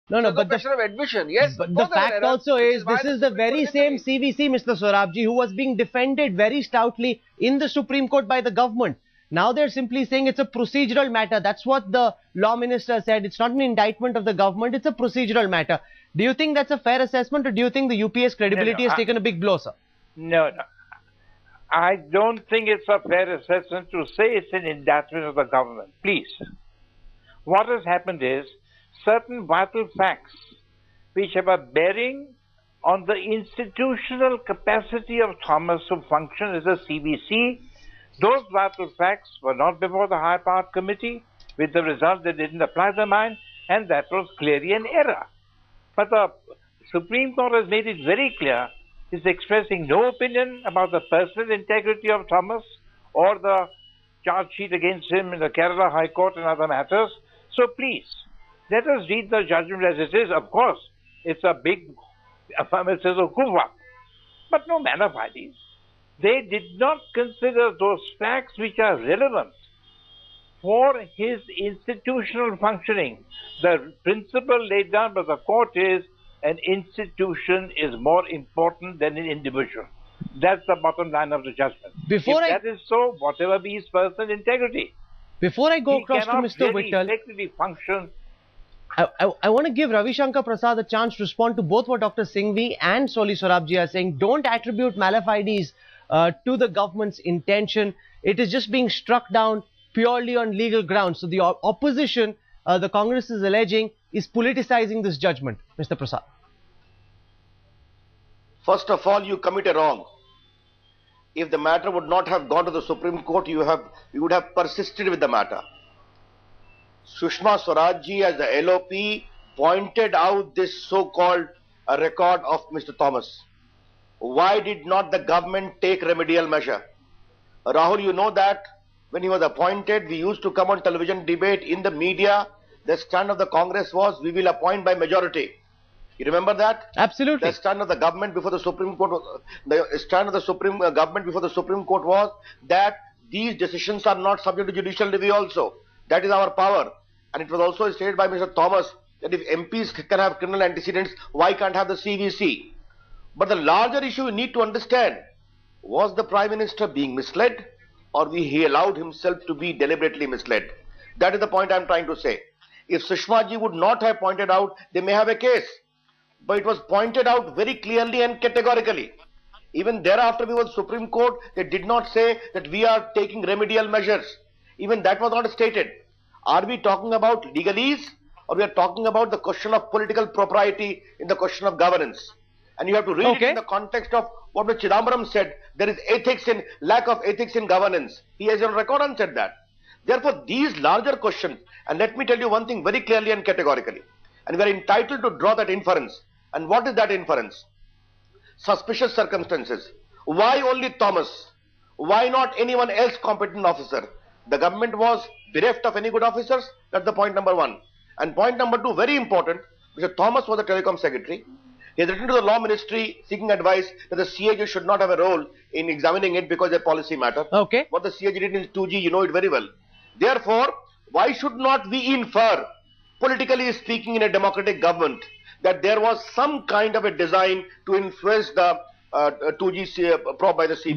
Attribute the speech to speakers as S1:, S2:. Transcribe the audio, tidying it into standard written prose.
S1: No,
S2: There's no question of admission. Yes,
S1: but the fact also is this is the very same CVC, Mr. Sorabji, who was being defended very stoutly in the Supreme Court by the government. Now they're simply saying it's a procedural matter. That's what the law minister said. It's not an indictment of the government. It's a procedural matter. Do you think that's a fair assessment, or do you think the UPA's credibility has taken a big blow, sir?
S3: No. I don't think it's a fair assessment to say it's an indictment of the government. Please. What has happened is certain vital facts which have a bearing on the institutional capacity of Thomas to function as a CVC, those vital facts were not before the High Powered Committee, with the result they didn't apply their mind, and that was clearly an error. But the Supreme Court has made it very clear it's expressing no opinion about the personal integrity of Thomas or the charge sheet against him in the Kerala High Court and other matters. So please, let us read the judgment as it is. Of course, it's a big affirmative of Kuva, but no manner by these. They did not consider those facts which are relevant for his institutional functioning. The principle laid down by the court is an institution is more important than an individual. That's the bottom line of the judgment. If that is so, whatever be his personal integrity,
S1: before I go across to Mr. Vittal,
S3: function.
S1: I want to give Ravi Shankar Prasad a chance to respond to both what Dr. Singhvi and Soli Sorabji are saying. Don't attribute malafidis to the government's intention. It is just being struck down purely on legal grounds. So the opposition, the Congress is alleging, is politicizing this judgment. Mr. Prasad.
S4: First of all, you commit a wrong. If the matter would not have gone to the Supreme Court, you would have persisted with the matter. Sushma Swaraj as the LOP pointed out this so-called record of Mr. Thomas. Why did not the government take remedial measure? Rahul, you know that when he was appointed, we used to come on television debate in the media. The stand of the Congress was, we will appoint by majority. You remember that?
S1: Absolutely.
S4: The stand of the government before the Supreme Court, the stand of the government before the Supreme Court was that these decisions are not subject to judicial review also. That is our power. And it was also stated by Mr. Thomas that if MPs can have criminal antecedents, why can't have the CVC? But the larger issue you need to understand, was the Prime Minister being misled, or he allowed himself to be deliberately misled? That is the point I am trying to say. If Sushma ji would not have pointed out, they may have a case. But it was pointed out very clearly and categorically. Even thereafter, before the Supreme Court, they did not say that we are taking remedial measures. Even that was not stated. Are we talking about legalese, or we are talking about the question of political propriety in the question of governance? And you have to read it in the context of what Mr. Chidambaram said. There is lack of ethics in governance. He has on record and said that. Therefore, these larger questions, and let me tell you one thing very clearly and categorically, and we are entitled to draw that inference. And what is that inference? Suspicious circumstances. Why only Thomas? Why not anyone else competent officer? The government was bereft of any good officers. That's the point number one. And point number two, very important, Mr. Thomas was the telecom secretary. He has written to the law ministry seeking advice that the CAG should not have a role in examining it because it's a policy matter.
S1: Okay.
S4: What the CAG did in 2G, you know it very well. Therefore, why should not we infer, politically speaking in a democratic government, that there was some kind of a design to influence the 2G probe by the CBI?